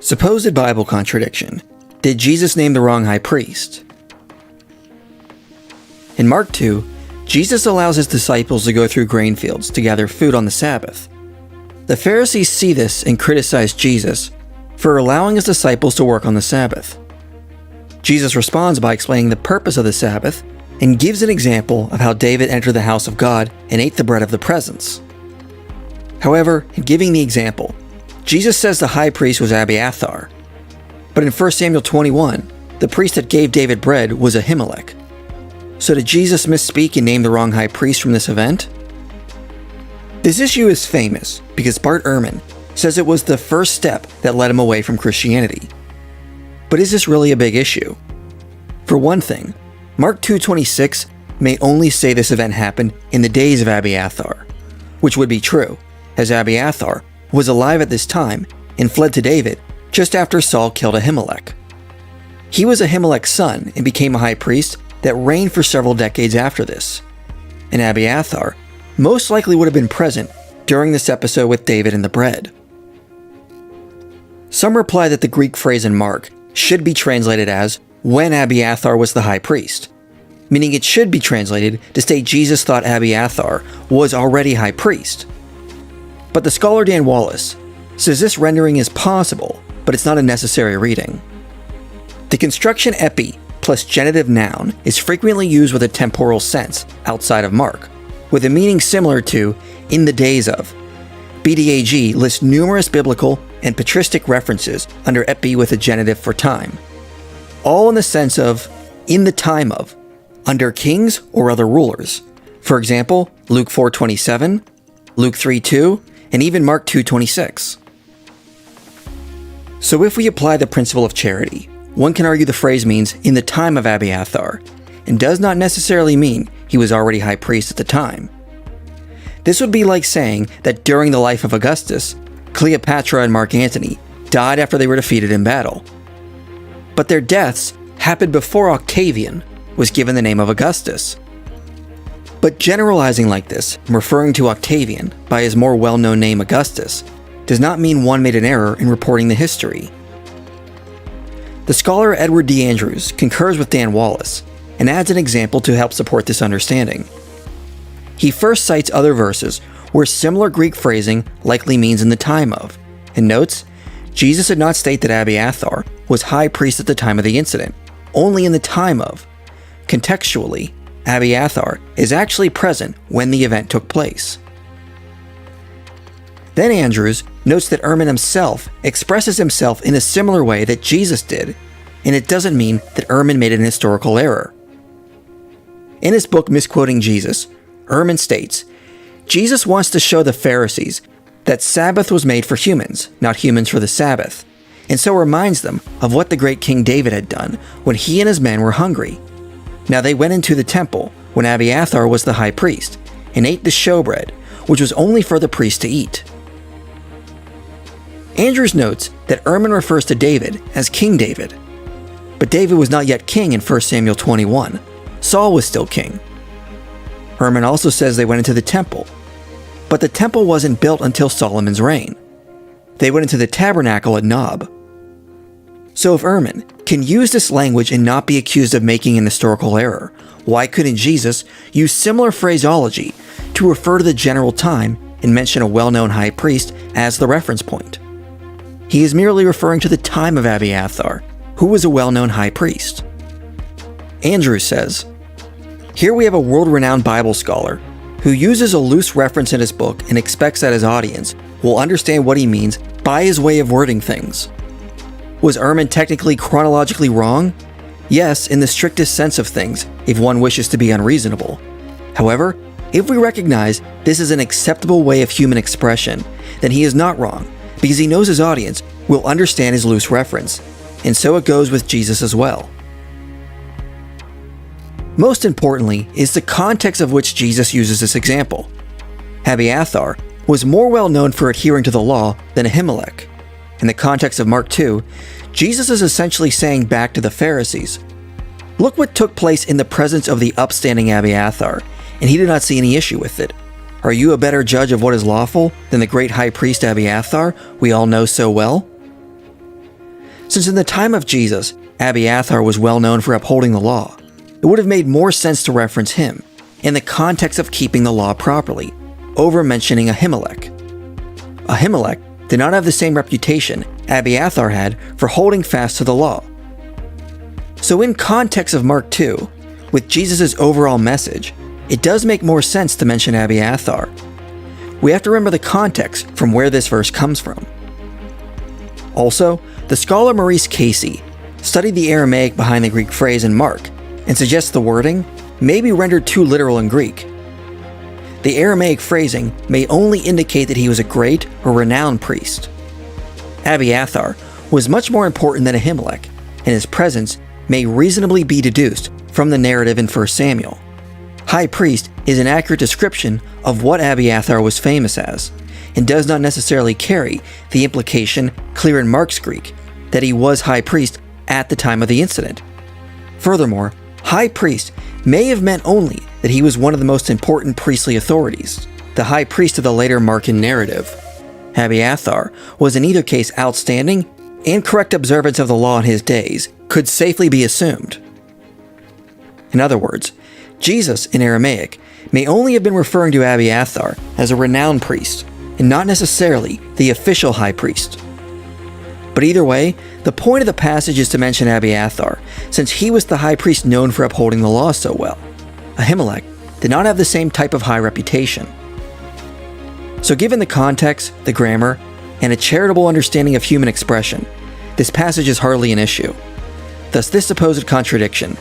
Supposed Bible contradiction. Did Jesus name the wrong high priest? In Mark 2, Jesus allows his disciples to go through grain fields to gather food on the Sabbath. The Pharisees see this and criticize Jesus for allowing his disciples to work on the Sabbath. Jesus responds by explaining the purpose of the Sabbath and gives an example of how David entered the house of God and ate the bread of the presence. However, in giving the example, Jesus says the high priest was Abiathar. But in 1 Samuel 21, the priest that gave David bread was Ahimelech. So did Jesus misspeak and name the wrong high priest from this event? This issue is famous because Bart Ehrman says it was the first step that led him away from Christianity. But is this really a big issue? For one thing, Mark 2:26 may only say this event happened in the days of Abiathar, which would be true, as Abiathar was alive at this time and fled to David just after Saul killed Ahimelech. He was Ahimelech's son and became a high priest that reigned for several decades after this. And Abiathar most likely would have been present during this episode with David and the bread. Some reply that the Greek phrase in Mark should be translated as when Abiathar was the high priest, meaning it should be translated to state Jesus thought Abiathar was already high priest. But the scholar Dan Wallace says this rendering is possible, but it's not a necessary reading. The construction epi plus genitive noun is frequently used with a temporal sense outside of Mark, with a meaning similar to in the days of. BDAG lists numerous biblical and patristic references under epi with a genitive for time, all in the sense of in the time of, under kings or other rulers. For example, Luke 4:27, Luke 3:2, and even Mark 2:26. So if we apply the principle of charity, one can argue the phrase means in the time of Abiathar, and does not necessarily mean he was already high priest at the time. This would be like saying that during the life of Augustus, Cleopatra and Mark Antony died after they were defeated in battle. But their deaths happened before Octavian was given the name of Augustus. But generalizing like this, and referring to Octavian by his more well-known name Augustus, does not mean one made an error in reporting the history. The scholar Edward D. Andrews concurs with Dan Wallace and adds an example to help support this understanding. He first cites other verses where similar Greek phrasing likely means in the time of, and notes, Jesus did not state that Abiathar was high priest at the time of the incident, only in the time of. Contextually, Abiathar is actually present when the event took place. Then Andrews notes that Ehrman himself expresses himself in a similar way that Jesus did, and it doesn't mean that Ehrman made an historical error. In his book Misquoting Jesus, Ehrman states, Jesus wants to show the Pharisees that Sabbath was made for humans, not humans for the Sabbath, and so reminds them of what the great King David had done when he and his men were hungry. Now they went into the temple when Abiathar was the high priest, and ate the showbread, which was only for the priest to eat. Andrews notes that Ehrman refers to David as King David. But David was not yet king in 1 Samuel 21. Saul was still king. Ehrman also says they went into the temple. But the temple wasn't built until Solomon's reign. They went into the tabernacle at Nob. So if Ehrman can use this language and not be accused of making an historical error, why couldn't Jesus use similar phraseology to refer to the general time and mention a well-known high priest as the reference point? He is merely referring to the time of Abiathar, who was a well-known high priest. Andrews says, here we have a world-renowned Bible scholar who uses a loose reference in his book and expects that his audience will understand what he means by his way of wording things. Was Ehrman technically chronologically wrong? Yes, in the strictest sense of things, if one wishes to be unreasonable. However, if we recognize this is an acceptable way of human expression, then he is not wrong, because he knows his audience will understand his loose reference, and so it goes with Jesus as well. Most importantly is the context of which Jesus uses this example. Abiathar was more well known for adhering to the law than Ahimelech. In the context of Mark 2, Jesus is essentially saying back to the Pharisees, look what took place in the presence of the upstanding Abiathar, and he did not see any issue with it. Are you a better judge of what is lawful than the great high priest Abiathar we all know so well? Since in the time of Jesus, Abiathar was well known for upholding the law, it would have made more sense to reference him in the context of keeping the law properly, over mentioning Ahimelech. Ahimelech did not have the same reputation Abiathar had for holding fast to the law. So in context of Mark 2, with Jesus' overall message, it does make more sense to mention Abiathar. We have to remember the context from where this verse comes from. Also, the scholar Maurice Casey studied the Aramaic behind the Greek phrase in Mark and suggests the wording may be rendered too literal in Greek. The Aramaic phrasing may only indicate that he was a great or renowned priest. Abiathar was much more important than Ahimelech, and his presence may reasonably be deduced from the narrative in 1 Samuel. High priest is an accurate description of what Abiathar was famous as, and does not necessarily carry the implication clear in Mark's Greek that he was high priest at the time of the incident. Furthermore, high priest may have meant only that he was one of the most important priestly authorities, the high priest of the later Markan narrative. Abiathar was in either case outstanding, and correct observance of the law in his days could safely be assumed. In other words, Jesus in Aramaic may only have been referring to Abiathar as a renowned priest, and not necessarily the official high priest. But either way, the point of the passage is to mention Abiathar, since he was the high priest known for upholding the law so well. Ahimelech did not have the same type of high reputation. So given the context, the grammar, and a charitable understanding of human expression, this passage is hardly an issue. Thus this supposed contradiction